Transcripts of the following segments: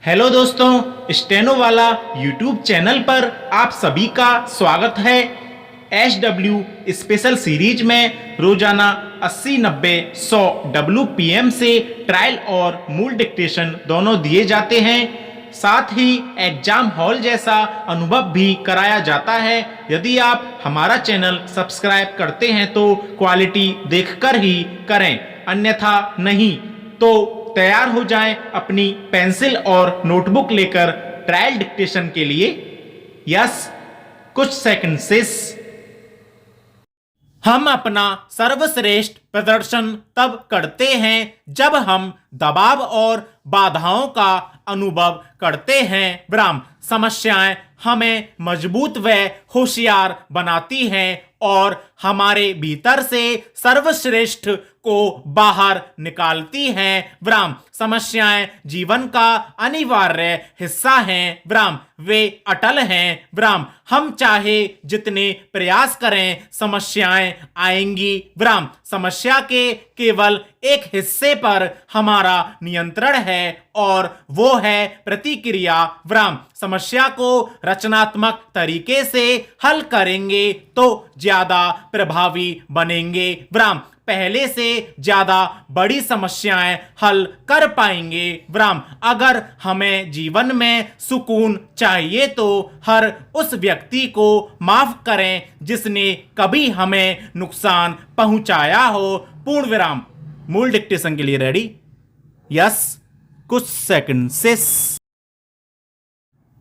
Hello दोस्तों, steno वाला YouTube channel पर आप सभी का स्वागत है। SW स्पेशल सीरीज में रोजाना 80, 90, 100 WPM से ट्रायल और मूल डिक्टेशन दोनों दिए जाते हैं। साथ ही एग्जाम हॉल जैसा अनुभव भी कराया जाता है। यदि आप हमारा चैनल सब्सक्राइब करते हैं तो क्वालिटी देखकर ही करें, अन्यथा नहीं। तो तैयार हो जाएं अपनी पेंसिल और नोटबुक लेकर ट्रायल डिक्टेशन के लिए। यस, कुछ सेकंड से हम अपना सर्वश्रेष्ठ प्रदर्शन तब करते हैं जब हम दबाव और बाधाओं का अनुभव करते हैं। विराम। समस्याएं हमें मजबूत व होशियार बनाती हैं और हमारे भीतर से सर्वश्रेष्ठ को बाहर निकालती हैं। विराम। समस्याएं जीवन का अनिवार्य हिस्सा हैं। विराम। वे अटल हैं। विराम। हम चाहे जितने प्रयास करें समस्याएं आएंगी। विराम। समस्या के केवल एक हिस्से पर हमारा नियंत्रण है और वो है प्रतिक्रिया। विराम। समस्या को रचनात्मक तरीके से हल करेंगे तो ज्यादा प्रभावी बनेंगे। विराम। पहले से ज्यादा बड़ी समस्याएं हल कर पाएंगे। विराम। अगर हमें जीवन में सुकून चाहिए तो हर उस व्यक्ति को माफ करें जिसने कभी हमें नुकसान पहुंचाया हो। पूर्ण विराम। मूल डिक्टेशन के लिए रेडी? यस, कुछ सेकंड से।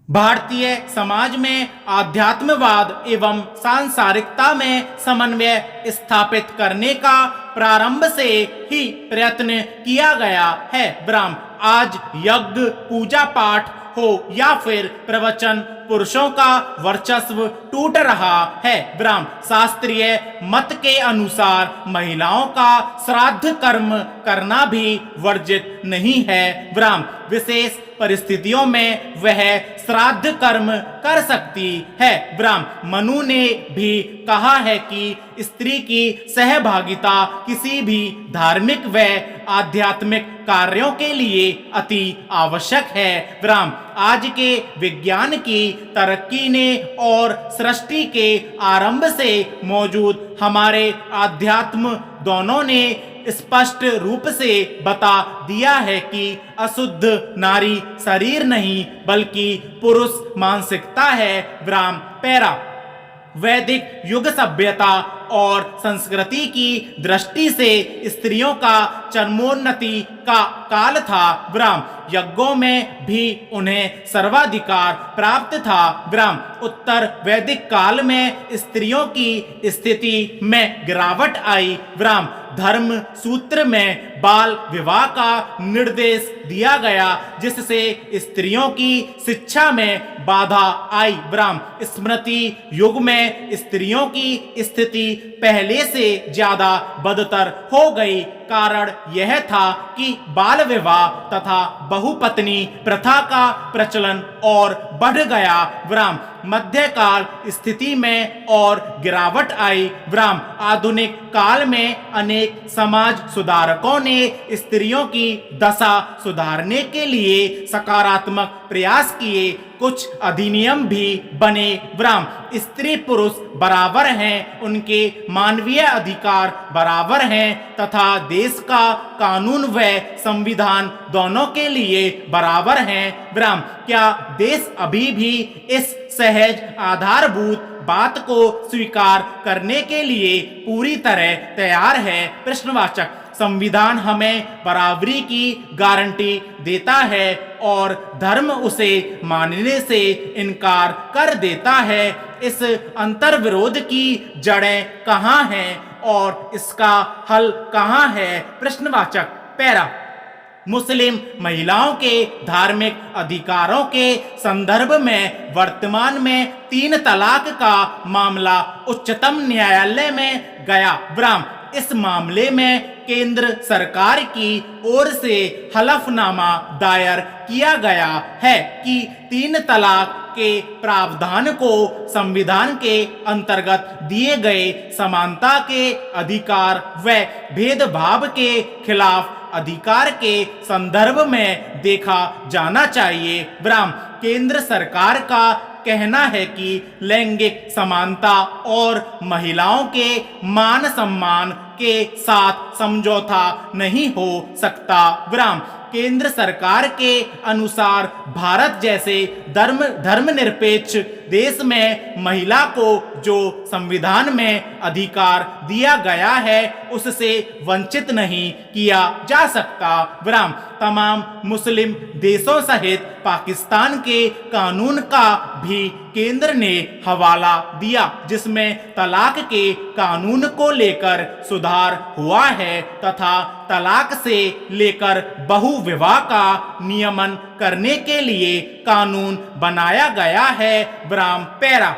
भारतीय समाज में आध्यात्मवाद एवं सांसारिकता में समन्वय स्थापित करने का प्रारंभ से ही प्रयत्न किया गया है। विराम। आज यज्ञ, पूजा पाठ हो या फिर प्रवचन, पुरुषों का वर्चस्व टूट रहा है। विराम। शास्त्रीय मत के अनुसार महिलाओं का श्राद्ध कर्म करना भी वर्जित नहीं है। विराम। विशेष परिस्थितियों में वह श्राद्ध कर्म कर सकती है। विराम। मनु ने भी कहा है कि स्त्री की सहभागिता किसी भी धार्मिक व आध्यात्मिक कार्यों के लिए अति आवश्यक है। विराम। आज के विज्ञान की तरक्की ने और सृष्टि के आरंभ से मौजूद हमारे आध्यात्म दोनों ने स्पष्ट रूप से बता दिया है कि अशुद्ध नारी शरीर नहीं बल्कि पुरुष मानसिकता है। विराम। पैरा। वैदिक युग सभ्यता और संस्कृति की दृष्टि से स्त्रियों का चरमोन्नति का काल था। विराम। यज्ञों में भी उन्हें सर्वाधिकार प्राप्त था। विराम। उत्तर वैदिक काल में स्त्रियों की स्थिति में गिरावट आई। विराम। धर्म सूत्र में बाल विवाह का निर्देश दिया गया जिससे स्त्रियों की शिक्षा में बाधा आई। विराम। स्मृति युग में स्त्रियों की स्थिति पहले से ज्यादा बदतर हो गई। कारण यह था कि बाल विवाह तथा बहुपत्नी प्रथा का प्रचलन और बढ़ गया। विराम। मध्यकाल स्थिति में और गिरावट आई। विराम। आधुनिक काल में अनेक समाज सुधारकों ने स्त्रियों की दशा सुधारने के लिए सकारात्मक प्रयास किए। कुछ अधिनियम भी बने। विराम। स्त्री पुरुष बराबर हैं, उनके मानवीय अधिकार बराबर हैं तथा देश का कानून व संविधान दोनों के लिए बराबर हैं। विराम। क्या देश अभी भी इस सहज आधारभूत बात को स्वीकार करने के लिए पूरी तरह तैयार है? प्रश्नवाचक। संविधान हमें बराबरी की गारंटी देता है और धर्म उसे मानने से इनकार कर देता है। इस अंतर्विरोध की जड़ें कहाँ हैं और इसका हल कहाँ है? प्रश्नवाचक। पैरा। मुस्लिम महिलाओं के धार्मिक अधिकारों के संदर्भ में वर्तमान में 3 तलाक का मामला उच्चतम न्यायालय में गया। विराम। इस मामले में केंद्र सरकार की ओर से हलफनामा दायर किया गया है कि 3 तलाक के प्रावधान को संविधान के अंतर्गत दिए गए समानता के अधिकार व भेदभाव के खिलाफ अधिकार के संदर्भ में देखा जाना चाहिए। विराम। केंद्र सरकार का कहना है कि लैंगिक समानता और महिलाओं के मान सम्मान के साथ समझौता नहीं हो सकता। विराम। केंद्र सरकार के अनुसार भारत जैसे धर्मनिरपेक्ष देश में महिला को जो संविधान में अधिकार दिया गया है उससे वंचित नहीं किया जा सकता। विराम। तमाम मुस्लिम देशों सहित पाकिस्तान के कानून का भी केंद्र ने हवाला दिया जिसमें तलाक के कानून को लेकर सुधार हुआ है तथा तलाक से लेकर बहुविवाह का नियमन करने के लिए कानून बनाया गया है। विराम। पैरा।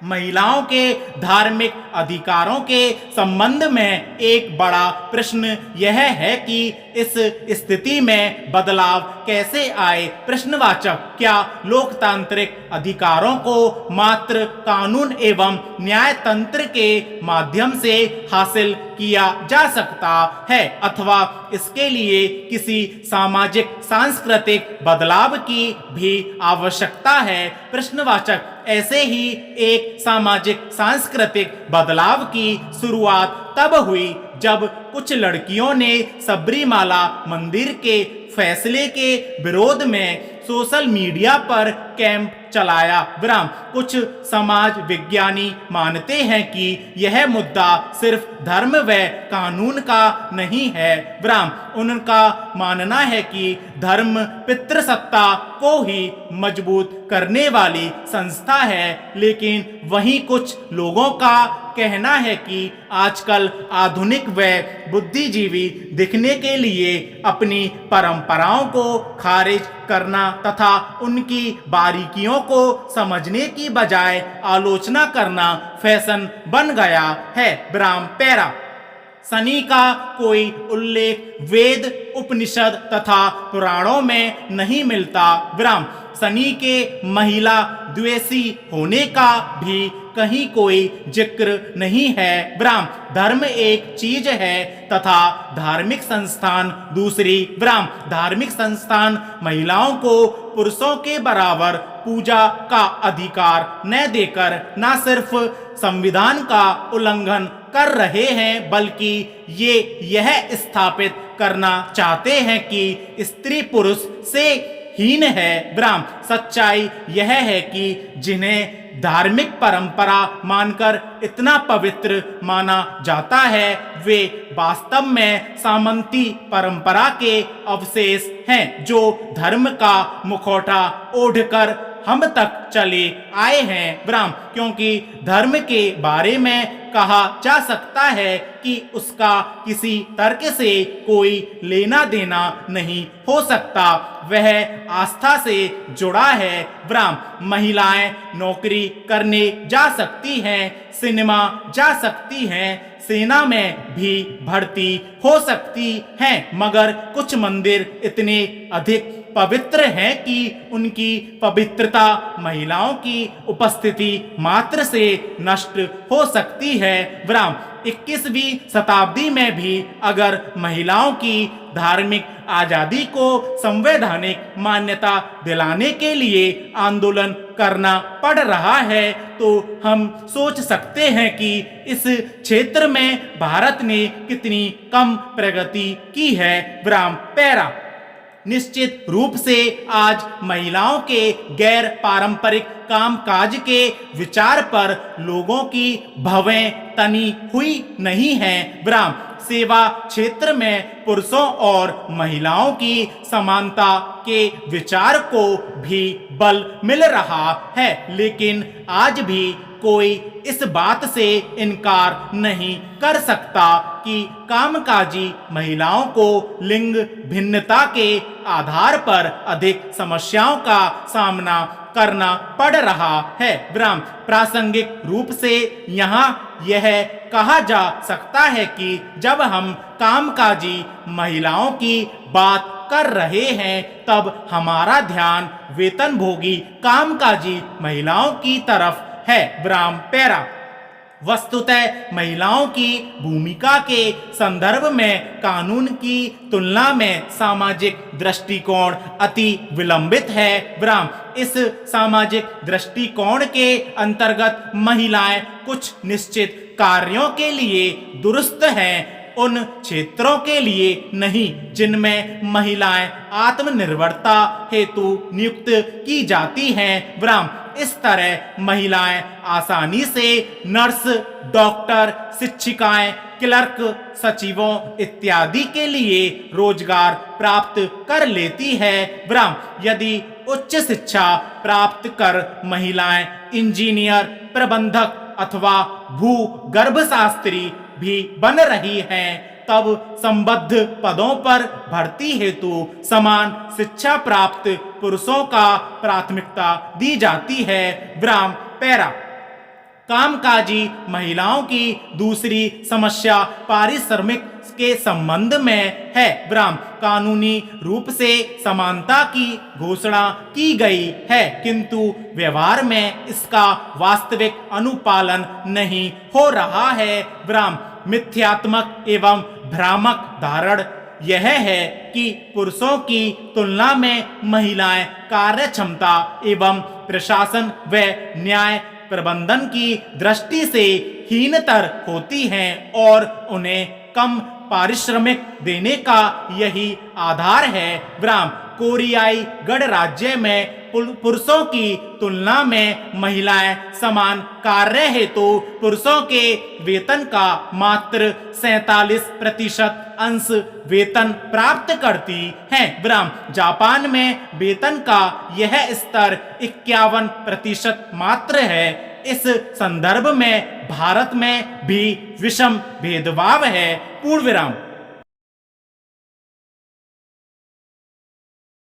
महिलाओं के धार्मिक अधिकारों के संबंध में एक बड़ा प्रश्न यह है कि इस स्थिति में बदलाव कैसे आए। प्रश्नवाचक। क्या लोकतांत्रिक अधिकारों को मात्र कानून एवं न्यायतंत्र के माध्यम से हासिल किया जा सकता है अथवा इसके लिए किसी सामाजिक सांस्कृतिक बदलाव की भी आवश्यकता है। प्रश्नवाचक। ऐसे ही एक सामाजिक सांस्कृतिक बदलाव की शुरुआत तब हुई जब कुछ लड़कियों ने सबरीमाला मंदिर के फैसले के विरोध में सोशल मीडिया पर कैंप चलाया। विराम। कुछ समाज विज्ञानी मानते हैं कि यह मुद्दा सिर्फ धर्म व कानून का नहीं है। विराम। उनका मानना है कि धर्म पितृसत्ता को ही मजबूत करने वाली संस्था है, लेकिन वहीं कुछ लोगों का कहना है कि आजकल आधुनिक व बुद्धिजीवी दिखने के लिए अपनी परंपराओं को खारिज करना तथा उनकी बारीकियों को समझने की बजाय आलोचना करना फैशन बन गया है। विराम। पैरा। शनि का कोई उल्लेख वेद उपनिषद तथा पुराणों में नहीं मिलता। विराम। शनि के महिला द्वेषी होने का भी कहीं कोई जिक्र नहीं है। विराम। धर्म एक चीज है तथा धार्मिक संस्थान दूसरी। विराम। धार्मिक संस्थान महिलाओं को पुरुषों के बराबर पूजा का अधिकार न देकर न सिर्फ संविधान का उल्लंघन कर रहे हैं बल्कि ये यह स्थापित करना चाहते हैं कि स्त्री पुरुष से हीन है। विराम। सच्चाई यह है कि जिन्हें धार्मिक परंपरा मानकर इतना पवित्र माना जाता है वे वास्तव में सामंती परंपरा के अवशेष हैं जो धर्म का मुखौटा ओढ़कर हम तक चले आए हैं। विराम। क्योंकि धर्म के बारे में कहा जा सकता है कि उसका किसी तर्क से कोई लेना देना नहीं हो सकता, वह आस्था से जुड़ा है। विराम। महिलाएं नौकरी करने जा सकती हैं, सिनेमा जा सकती हैं, सेना में भी भर्ती हो सकती हैं, मगर कुछ मंदिर इतने अधिक पवित्र हैं कि उनकी पवित्रता महिलाओं की उपस्थिति मात्र से नष्ट हो सकती है। विराम। 21वीं शताब्दी में भी अगर महिलाओं की धार्मिक आजादी को संवैधानिक मान्यता दिलाने के लिए आंदोलन करना पड़ रहा है तो हम सोच सकते हैं कि इस क्षेत्र में भारत ने कितनी कम प्रगति की है। विराम। पैरा। निश्चित रूप से आज महिलाओं के गैर पारंपरिक कामकाज के विचार पर लोगों की भवें तनी हुई नहीं है। विराम। सेवा क्षेत्र में पुरुषों और महिलाओं की समानता के विचार को भी बल मिल रहा है, लेकिन आज भी कोई इस बात से इनकार नहीं कर सकता कि कामकाजी महिलाओं को लिंग भिन्नता के आधार पर अधिक समस्याओं का सामना करना पड़ रहा है। विराम। प्रासंगिक रूप से यहाँ यह कहा जा सकता है कि जब हम कामकाजी महिलाओं की बात कर रहे हैं तब हमारा ध्यान वेतनभोगी कामकाजी महिलाओं की तरफ है। विराम। पैरा। वस्तुतः महिलाओं की भूमिका के संदर्भ में कानून की तुलना में सामाजिक दृष्टिकोण अति विलंबित है। विराम। इस सामाजिक दृष्टिकोण के अंतर्गत महिलाएं कुछ निश्चित कार्यों के लिए दुरुस्त हैं, उन क्षेत्रों के लिए नहीं जिनमें महिलाएं आत्मनिर्भरता हेतु नियुक्त की जाती हैं। विराम। इस तरह महिलाएं आसानी से नर्स, डॉक्टर, शिक्षिकाएं, क्लर्क, सचिवों इत्यादि के लिए रोजगार प्राप्त कर लेती है। विराम। यदि उच्च शिक्षा प्राप्त कर महिलाएं इंजीनियर, प्रबंधक अथवा भूगर्भशास्त्री भी बन रही हैं, तब संबद्ध पदों पर भर्ती हेतु समान शिक्षा प्राप्त पुरुषों का प्राथमिकता दी जाती है। विराम। पैरा। कामकाजी महिलाओं की दूसरी समस्या पारिश्रमिक के संबंध में है। विराम। कानूनी रूप से समानता की घोषणा की गई है, किंतु व्यवहार में इसका वास्तविक अनुपालन नहीं हो रहा है। विराम। मिथ्यात्मक एवं भ्रामक धारणा यह है कि पुरुषों की तुलना में महिलाएं कार्य क्षमता एवं प्रशासन व न्याय प्रबंधन की दृष्टि से हीनतर होती हैं और उन्हें कम पारिश्रमिक देने का यही आधार है। विराम। कोरियाई गणराज्य में पुरुषों की तुलना में महिलाएं समान कार्य हेतु पुरुषों के वेतन का मात्र 47% अंश वेतन प्राप्त करती हैं। विराम। जापान में वेतन का यह स्तर 51% मात्र है। इस संदर्भ में भारत में भी विषम भेदभाव है। पूर्ण विराम।